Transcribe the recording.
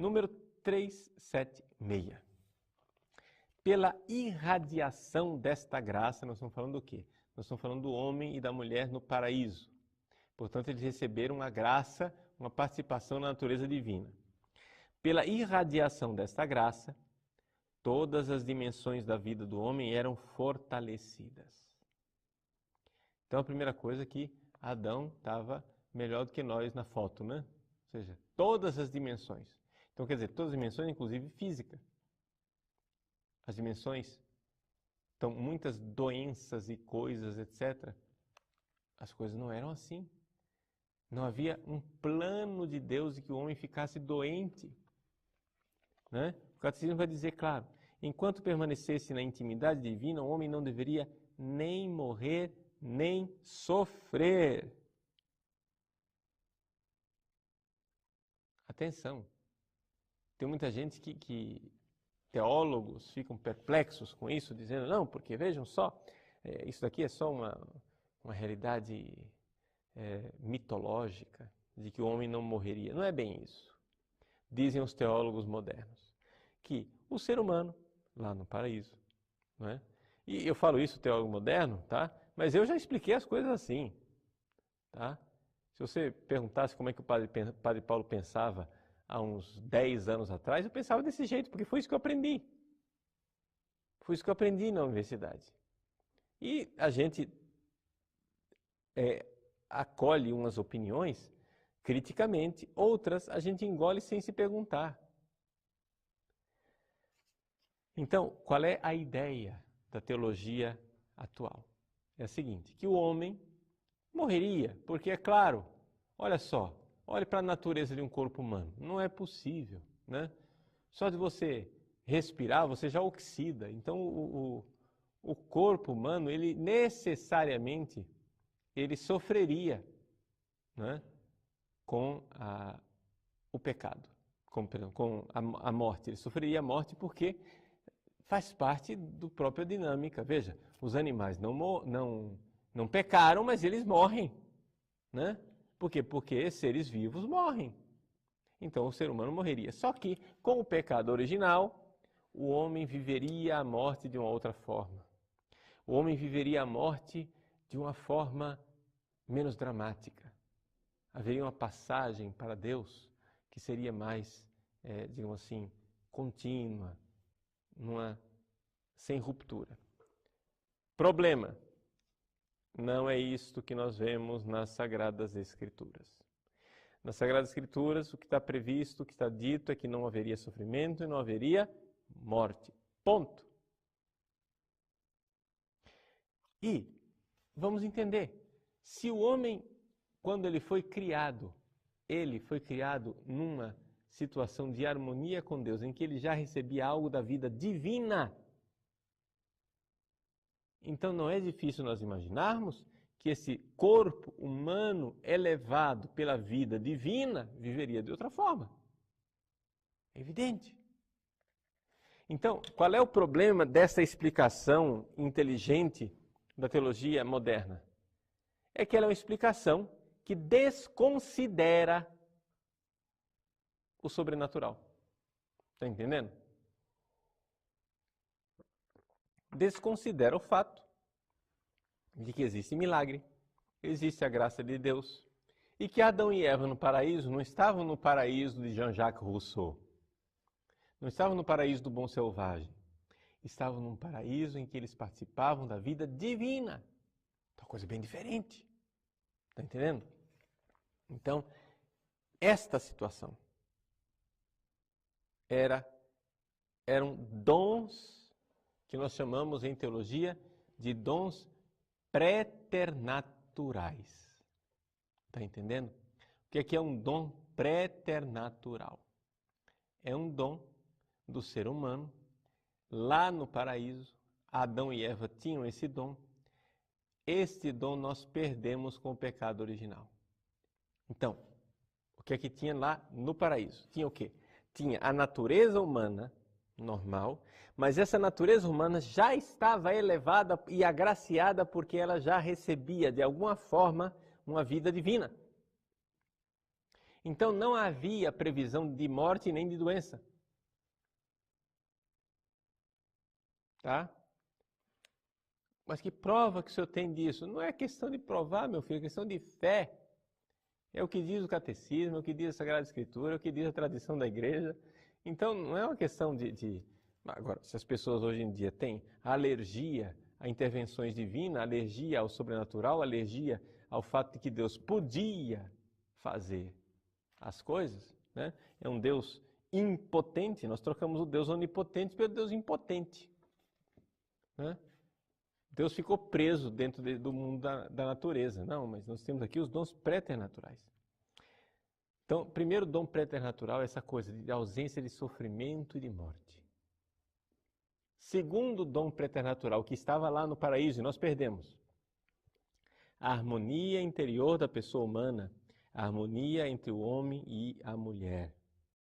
Número 376. Pela irradiação desta graça, nós estamos falando do quê? Nós estamos falando do homem e da mulher no paraíso. Portanto, eles receberam uma graça, uma participação na natureza divina. Pela irradiação desta graça, todas as dimensões da vida do homem eram fortalecidas. Então, a primeira coisa é que Adão estava melhor do que nós na foto, né? Ou seja, todas as dimensões. Então, quer dizer, todas as dimensões, inclusive física. As dimensões, então, muitas doenças e coisas, etc., as coisas não eram assim. Não havia um plano de Deus de que o homem ficasse doente. Né? O catecismo vai dizer, claro, enquanto permanecesse na intimidade divina, o homem não deveria nem morrer, nem sofrer. Atenção, tem muita gente que teólogos ficam perplexos com isso, dizendo, não, porque vejam só, isso daqui é só uma realidade mitológica, de que o homem não morreria. Não é bem isso. Dizem os teólogos modernos, que o ser humano, lá no paraíso, não é? E eu falo isso, teólogo moderno, tá? Mas eu já expliquei as coisas assim, tá? Se você perguntasse como é que o padre Paulo pensava há uns 10 anos atrás, eu pensava desse jeito, porque foi isso que eu aprendi. Foi isso que eu aprendi na universidade. E a gente acolhe umas opiniões criticamente, outras a gente engole sem se perguntar. Então, qual é a ideia da teologia atual? É a seguinte, que o homem morreria, porque é claro, olha só, olhe para a natureza de um corpo humano, não é possível, né? Só de você respirar, você já oxida. Então, o corpo humano, ele necessariamente, ele sofreria, né? Com o pecado, com a morte. Ele sofreria a morte porque faz parte da própria dinâmica. Veja, os animais não pecaram, mas eles morrem, né? Por quê? Porque seres vivos morrem. Então o ser humano morreria. Só que com o pecado original, o homem viveria a morte de uma outra forma. O homem viveria a morte de uma forma menos dramática. Haveria uma passagem para Deus que seria mais, digamos assim, contínua, sem ruptura. Problema. Não é isto que nós vemos nas Sagradas Escrituras. Nas Sagradas Escrituras, o que está previsto, o que está dito é que não haveria sofrimento e não haveria morte. Ponto. E vamos entender, se o homem, quando ele foi criado numa situação de harmonia com Deus, em que ele já recebia algo da vida divina, então não é difícil nós imaginarmos que esse corpo humano elevado pela vida divina viveria de outra forma. É evidente. Então, qual é o problema dessa explicação inteligente da teologia moderna? É que ela é uma explicação que desconsidera o sobrenatural. Está entendendo? Desconsidera o fato de que existe milagre, existe a graça de Deus, e que Adão e Eva no paraíso não estavam no paraíso de Jean-Jacques Rousseau, não estavam no paraíso do bom selvagem, estavam num paraíso em que eles participavam da vida divina. Uma coisa bem diferente. Está entendendo? Então, esta situação eram dons que nós chamamos em teologia de dons preternaturais. Está entendendo? O que é um dom preternatural? É um dom do ser humano. Lá no paraíso, Adão e Eva tinham esse dom. Este dom nós perdemos com o pecado original. Então, o que é que tinha lá no paraíso? Tinha o quê? Tinha a natureza humana normal, mas essa natureza humana já estava elevada e agraciada porque ela já recebia, de alguma forma, uma vida divina. Então não havia previsão de morte nem de doença. Tá? Mas que prova que o senhor tem disso? Não é questão de provar, meu filho, é questão de fé. É o que diz o catecismo, é o que diz a Sagrada Escritura, é o que diz a tradição da igreja. Então não é uma questão de... Agora, se as pessoas hoje em dia têm alergia a intervenções divinas, alergia ao sobrenatural, alergia ao fato de que Deus podia fazer as coisas, né? É um Deus impotente, nós trocamos o Deus onipotente pelo Deus impotente, né? Deus ficou preso dentro do mundo da natureza. Não, mas nós temos aqui os dons préternaturais. Então, primeiro dom préternatural é essa coisa de ausência de sofrimento e de morte. Segundo dom préternatural, que estava lá no paraíso e nós perdemos. A harmonia interior da pessoa humana, a harmonia entre o homem e a mulher.